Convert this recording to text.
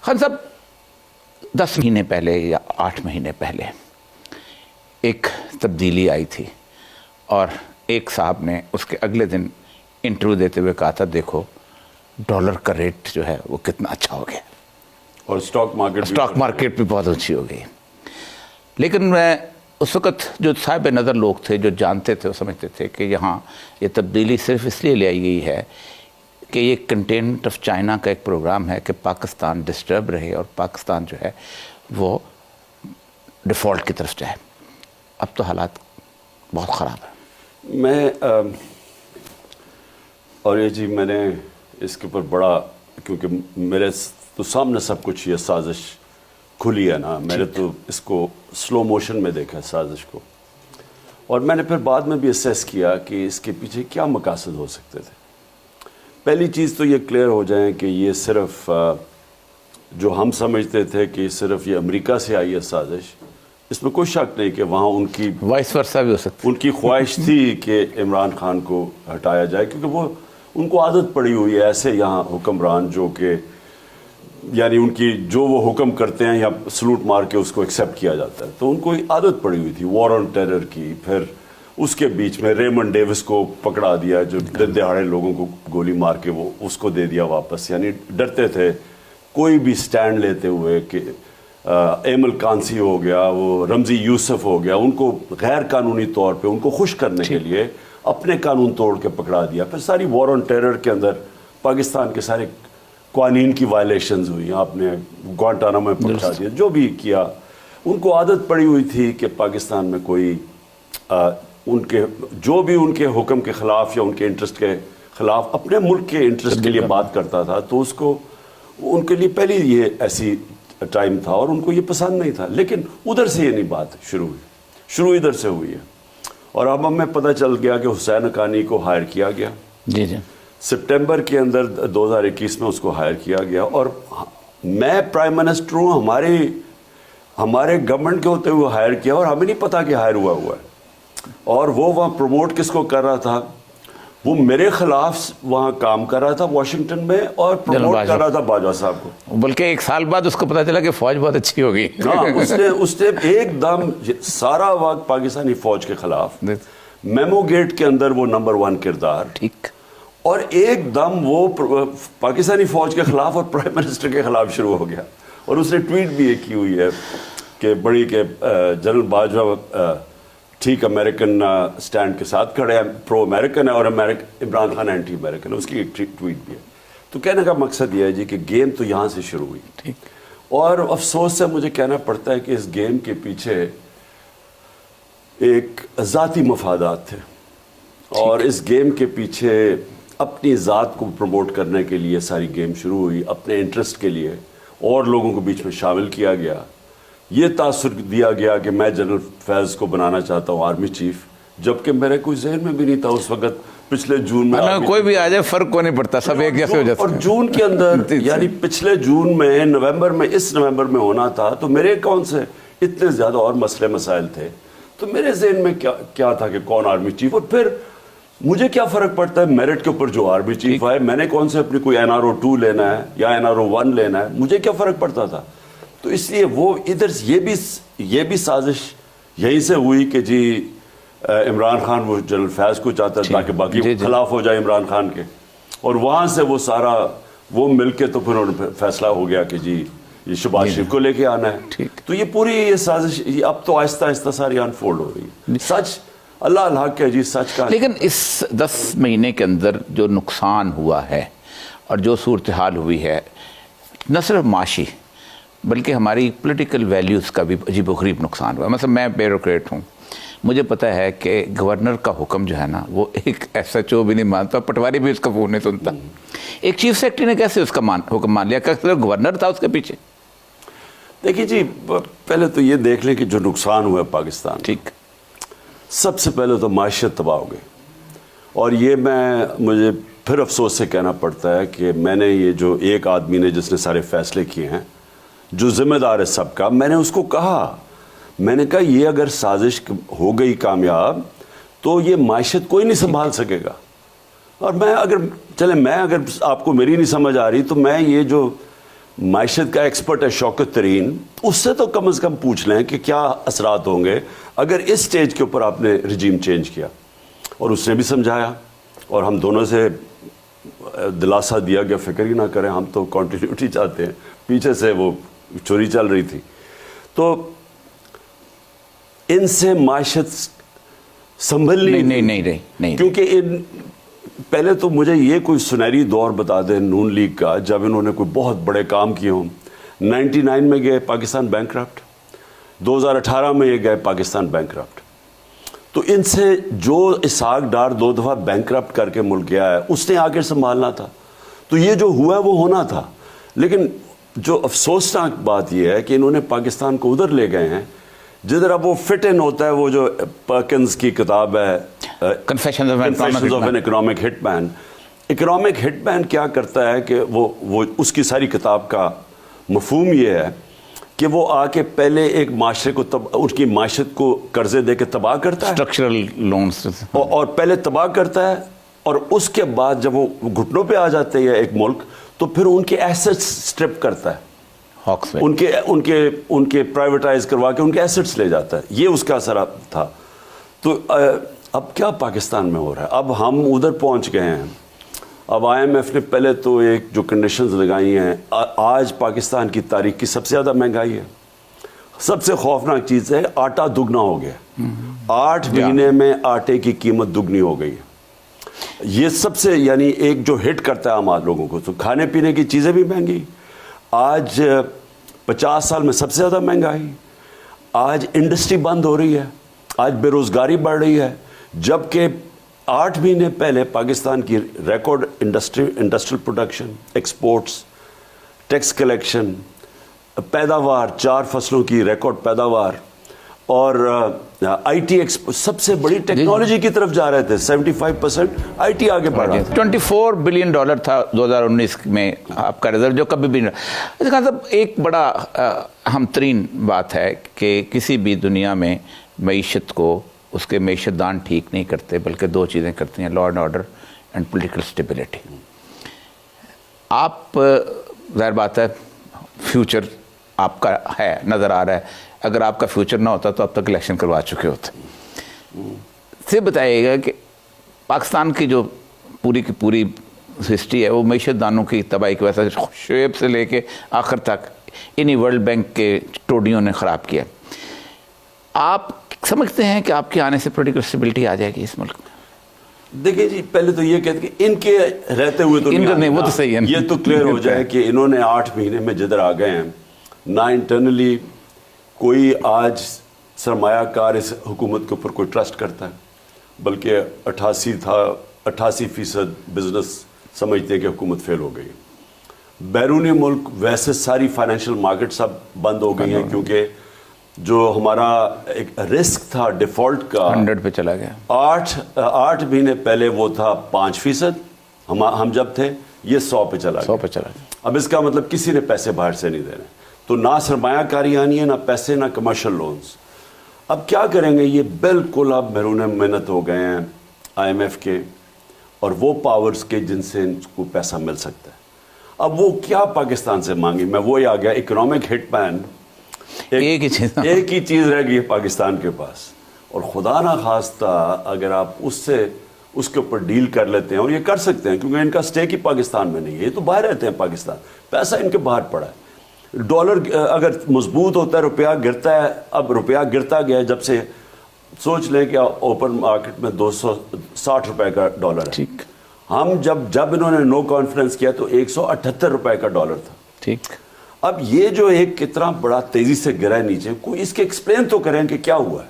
خان صاحب 10 مہینے پہلے یا 8 مہینے پہلے ایک تبدیلی آئی تھی اور ایک صاحب نے اس کے اگلے دن انٹرویو دیتے ہوئے کہا تھا دیکھو ڈالر کا ریٹ جو ہے وہ کتنا اچھا ہو گیا اور اسٹاک مارکیٹ بھی بہت اچھی ہو گئی. لیکن میں اس وقت جو صاحب نظر لوگ تھے جو جانتے تھے وہ سمجھتے تھے کہ یہاں یہ تبدیلی صرف اس لیے لے آئی گئی ہے کہ یہ کنٹینمنٹ آف چائنا کا ایک پروگرام ہے کہ پاکستان ڈسٹرب رہے اور پاکستان جو ہے وہ ڈیفالٹ کی طرف جائے. اب تو حالات بہت خراب ہیں. میں اور یہ جی میں نے اس کے اوپر بڑا کیونکہ میرے تو سامنے سب کچھ یہ سازش کھلی ہے نا, میں نے تو اس کو سلو موشن میں دیکھا سازش کو, اور میں نے پھر بعد میں بھی اسیس کیا کہ اس کے پیچھے کیا مقاصد ہو سکتے تھے. پہلی چیز تو یہ کلیئر ہو جائیں کہ یہ صرف جو ہم سمجھتے تھے کہ صرف یہ امریکہ سے آئی ہے سازش, اس میں کوئی شک نہیں کہ وہاں ان کی وائس ورثہ بھی ہو سکتا ان کی خواہش تھی کہ عمران خان کو ہٹایا جائے, کیونکہ وہ ان کو عادت پڑی ہوئی ہے ایسے یہاں حکمران جو کہ یعنی ان کی جو وہ حکم کرتے ہیں یا سلوٹ مار کے اس کو ایکسیپٹ کیا جاتا ہے, تو ان کو عادت پڑی ہوئی تھی وار آن ٹیرر کی. پھر اس کے بیچ میں ریمنڈ ڈیوس کو پکڑا دیا جو دن دہاڑے لوگوں کو گولی مار کے وہ اس کو دے دیا واپس, یعنی ڈرتے تھے کوئی بھی سٹینڈ لیتے ہوئے کہ ایمل کانسی ہو گیا, وہ رمزی یوسف ہو گیا, ان کو غیر قانونی طور پہ ان کو خوش کرنے کے لیے اپنے قانون توڑ کے پکڑا دیا. پھر ساری وار آن ٹیرر کے اندر پاکستان کے سارے قوانین کی وائلیشنز ہوئی, آپ نے گوانٹانامو میں پہنچا دیا, جو بھی کیا. ان کو عادت پڑی ہوئی تھی کہ پاکستان میں کوئی ان کے جو بھی ان کے حکم کے خلاف یا ان کے انٹرسٹ کے خلاف اپنے ملک کے انٹرسٹ کے لیے بات کرتا تھا, تو اس کو ان کے لیے پہلی یہ ایسی ٹائم تھا اور ان کو یہ پسند نہیں تھا. لیکن ادھر سے یہ نہیں بات شروع ادھر سے ہوئی ہے, اور اب ہمیں پتہ چل گیا کہ حسین حقانی کو ہائر کیا گیا. جی جی سپٹمبر کے اندر 2021 میں اس کو ہائر کیا گیا, اور میں پرائم منسٹر ہوں, ہمارے گورنمنٹ کے ہوتے ہوئے ہائر کیا, اور ہمیں نہیں پتا کہ ہائر ہوا ہے. اور وہ وہاں پروموٹ کس کو کر رہا تھا, وہ میرے خلاف وہاں کام کر رہا تھا واشنگٹن میں, اور پروموٹ کر رہا تھا باجوہ صاحب کو. بلکہ ایک سال بعد اس کو پتا چلا کہ فوج بہت اچھی ہو گئی. اس نے ایک دم سارا وقت پاکستانی فوج کے خلاف, میمو گیٹ کے اندر وہ نمبر 1 کردار, ٹھیک, اور ایک دم وہ پاکستانی فوج کے خلاف اور پرائم منسٹر کے خلاف شروع ہو گیا. اور اس نے ٹویٹ بھی یہ کی ہوئی ہے کہ بڑی کہ جنرل باجوہ ٹھیک امریکن سٹینڈ کے ساتھ کھڑے ہیں, پرو امریکن ہے, اور عمران خان اینٹی امریکن ہے. اس کی ایک ٹویٹ بھی ہے. تو کہنے کا مقصد یہ ہے جی کہ گیم تو یہاں سے شروع ہوئی, ٹھیک, اور افسوس سے مجھے کہنا پڑتا ہے کہ اس گیم کے پیچھے ایک ذاتی مفادات تھے, اور اس گیم کے پیچھے اپنی ذات کو پروموٹ کرنے کے لیے ساری گیم شروع ہوئی, اپنے انٹرسٹ کے لیے, اور لوگوں کو بیچ میں شامل کیا گیا. یہ تاثر دیا گیا کہ میں جنرل فیض کو بنانا چاہتا ہوں آرمی چیف, جبکہ میرے کوئی ذہن میں بھی نہیں تھا اس وقت. پچھلے جون میں کوئی بھی آ جائے فرق کو نہیں پڑتا, سب ایک جیسے ہو جاتا. اور جون کے اندر یعنی پچھلے جون میں نومبر میں اس نومبر میں ہونا تھا, تو میرے کون سے اتنے زیادہ اور مسئلے مسائل تھے, تو میرے ذہن میں کیا تھا کہ کون آرمی چیف. اور پھر مجھے کیا فرق پڑتا ہے میرٹ کے اوپر جو آرمی چیف آئے, میں نے کون سے اپنی کوئی NRO 2 لینا ہے یا NRO 1 لینا ہے, مجھے کیا فرق پڑتا تھا. تو اس لیے وہ ادھر یہ بھی سازش یہیں سے ہوئی کہ جی عمران خان وہ جنرل فیض کو چاہتا ہے تاکہ باقی خلاف ہو جائے عمران خان کے, اور وہاں سے وہ سارا وہ مل کے تو پھر فیصلہ ہو گیا کہ جی یہ شہباز شریف کو لے کے آنا ہے. تو یہ پوری یہ سازش اب تو آہستہ آہستہ ساری انفولڈ ہو رہی ہے. سچ اللہ الحق ہے جی, سچ کا. لیکن اس 10 مہینے کے اندر جو نقصان ہوا ہے اور جو صورتحال ہوئی ہے, نہ صرف معاشی بلکہ ہماری پولیٹیکل ویلیوز کا بھی عجیب و غریب نقصان ہوا. مثلا میں بیوروکریٹ ہوں, مجھے پتہ ہے کہ گورنر کا حکم جو ہے نا وہ ایک SHO بھی نہیں مانتا, پٹواری بھی اس کا فون نہیں سنتا. ایک چیف سیکرٹری نے کیسے اس کا حکم مان لیا, کہ گورنر تھا اس کے پیچھے. دیکھیے جی, پہلے تو یہ دیکھ لیں کہ جو نقصان ہوا پاکستان, ٹھیک, سب سے پہلے تو معیشت تباہ ہو گئی. اور یہ مجھے پھر افسوس سے کہنا پڑتا ہے کہ میں نے یہ جو ایک آدمی نے جس نے سارے فیصلے کیے ہیں, جو ذمہ دار ہے سب کا, میں نے اس کو کہا, میں نے کہا یہ اگر سازش ہو گئی کامیاب تو یہ معیشت کوئی نہیں سنبھال سکے گا. اور میں اگر آپ کو میری نہیں سمجھ آ رہی, تو میں یہ جو معیشت کا ایکسپرٹ ہے شوکت ترین, اس سے تو کم از کم پوچھ لیں کہ کیا اثرات ہوں گے اگر اس سٹیج کے اوپر آپ نے رجیم چینج کیا. اور اس نے بھی سمجھایا, اور ہم دونوں سے دلاسا دیا کہ فکر ہی نہ کریں, ہم تو کنٹینیوٹی چاہتے ہیں. پیچھے سے وہ چوری چل رہی تھی. تو ان سے معیشت سنبھلنی نہیں, کیونکہ پہلے تو مجھے یہ کوئی سنہری دور بتا دیں نون لیگ کا جب انہوں نے کوئی بہت بڑے کام کیے ہوں. 99 میں گئے پاکستان بینکرپٹ, 2018 میں یہ گئے پاکستان بینکرپٹ. تو ان سے جو اسحاق ڈار 2 دفعہ بینکرپٹ کر کے ملک گیا ہے اس نے آگے سنبھالنا تھا. تو یہ جو ہوا ہے وہ ہونا تھا. لیکن جو افسوسناک بات یہ ہے کہ انہوں نے پاکستان کو ادھر لے گئے ہیں جدھر اب وہ فٹ ان ہوتا ہے. وہ جو پرکنز کی کتاب ہے confessions of an economic hit man. Economic hit man کیا کرتا ہے کہ وہ اس کی ساری کتاب کا مفہوم یہ ہے کہ وہ آ کے پہلے ایک معاشرے کو اس کی معیشت کو قرضے دے کے تباہ کرتا ہے, اسٹرکچرل لونز, اور پہلے تباہ کرتا ہے, اور اس کے بعد جب وہ گھٹنوں پہ آ جاتے ہیں ایک ملک تو پھر ان کے ایسٹس سٹرپ کرتا ہے, ان کے پرائیویٹائز کروا کے ان کے ایسٹس لے جاتا ہے. یہ اس کا اثر تھا. تو اب کیا پاکستان میں ہو رہا ہے؟ اب ہم ادھر پہنچ گئے ہیں. اب IMF نے پہلے تو ایک جو کنڈیشنز لگائی ہیں, آج پاکستان کی تاریخ کی سب سے زیادہ مہنگائی ہے. سب سے خوفناک چیز ہے آٹا دگنا ہو گیا. 8 مہینے میں آٹے کی قیمت دگنی ہو گئی ہے. یہ سب سے یعنی ایک جو ہٹ کرتا ہے عام لوگوں کو. تو کھانے پینے کی چیزیں بھی مہنگی. آج 50 سال میں سب سے زیادہ مہنگائی. آج انڈسٹری بند ہو رہی ہے, آج بے روزگاری بڑھ رہی ہے, جبکہ 8 مہینے پہلے پاکستان کی record industrial production, exports, tax collection, پیداوار, 4 فصلوں کی ریکارڈ پیداوار, اور IT سب سے بڑی ٹیکنالوجی کی طرف جا رہے تھے. 75% IT آگے بڑھ رہا تھا. $24 بلین تھا 2019 میں آپ کا ریزرو, جو کبھی بھی ایک بڑا اہم ترین بات ہے کہ کسی بھی دنیا میں معیشت کو اس کے معیشت دان ٹھیک نہیں کرتے, بلکہ 2 چیزیں کرتے ہیں, law and order and political stability. آپ ظاہر بات ہے فیوچر آپ کا ہے, نظر آ رہا ہے. اگر آپ کا فیوچر نہ ہوتا تو اب تک الیکشن کروا چکے ہوتے. سے بتائیے گا کہ پاکستان کی جو پوری کی پوری ہسٹری ہے وہ معیشت دانوں کی تباہی کی وجہ سے شعیب سے لے کے آخر تک انہی ورلڈ بینک کے ٹوڈیوں نے خراب کیا. آپ سمجھتے ہیں کہ آپ کے آنے سے پولیٹیکل اسٹیبلٹی آ جائے گی اس ملک میں؟ دیکھیں جی, پہلے تو یہ کہتے کہ ان کے رہتے ہوئے تو نہیں, وہ تو صحیح ہے, یہ تو کلیئر ہو جائے کہ انہوں نے 8 مہینے میں جدھر آ گئے ہیں, نہ انٹرنلی کوئی آج سرمایہ کار اس حکومت کے اوپر کوئی ٹرسٹ کرتا ہے, بلکہ 88% بزنس سمجھتے ہیں کہ حکومت فیل ہو گئی. بیرونی ملک ویسے ساری فائنینشیل مارکیٹس اب بند ہو گئی ہیں, کیونکہ جو ہمارا ایک رسک تھا ڈیفالٹ کا 100 پہ چلا گیا. 8 مہینے پہلے وہ تھا 5%, ہم جب تھے یہ 100 پہ چلا گیا. اب اس کا مطلب کسی نے پیسے باہر سے نہیں دینے, تو نہ سرمایہ کاری آنی ہے, نہ پیسے, نہ کمرشل لونز. اب کیا کریں گے؟ یہ بالکل اب محرون منت ہو گئے ہیں IMF کے اور وہ پاورز کے جن سے ان کو پیسہ مل سکتا ہے. اب وہ کیا پاکستان سے مانگی؟ میں وہی آ گیا, اکنامک ہٹ مین ایک ہی چیز رہ گئی ہے پاکستان کے پاس. اور خدا نہ خواستہ اگر آپ اس کے اوپر ڈیل کر لیتے ہیں, اور یہ کر سکتے ہیں کیونکہ ان کا سٹیک ہی پاکستان میں نہیں ہے, یہ تو باہر رہتے ہیں پاکستان, پیسہ ان کے باہر پڑا ہے. ڈالر اگر مضبوط ہوتا ہے, روپیہ گرتا ہے. اب روپیہ گرتا گیا جب سے, سوچ لیں کہ اوپن مارکیٹ میں 260 روپے کا ڈالر ہے. ٹھیک. ہم جب انہوں نے نو کانفرنس کیا تو 178 روپے کا ڈالر تھا. ٹھیک. اب یہ جو ایک کتنا بڑا تیزی سے گرا ہے نیچے, کوئی اس کے ایکسپلین تو کریں کہ کیا ہوا ہے.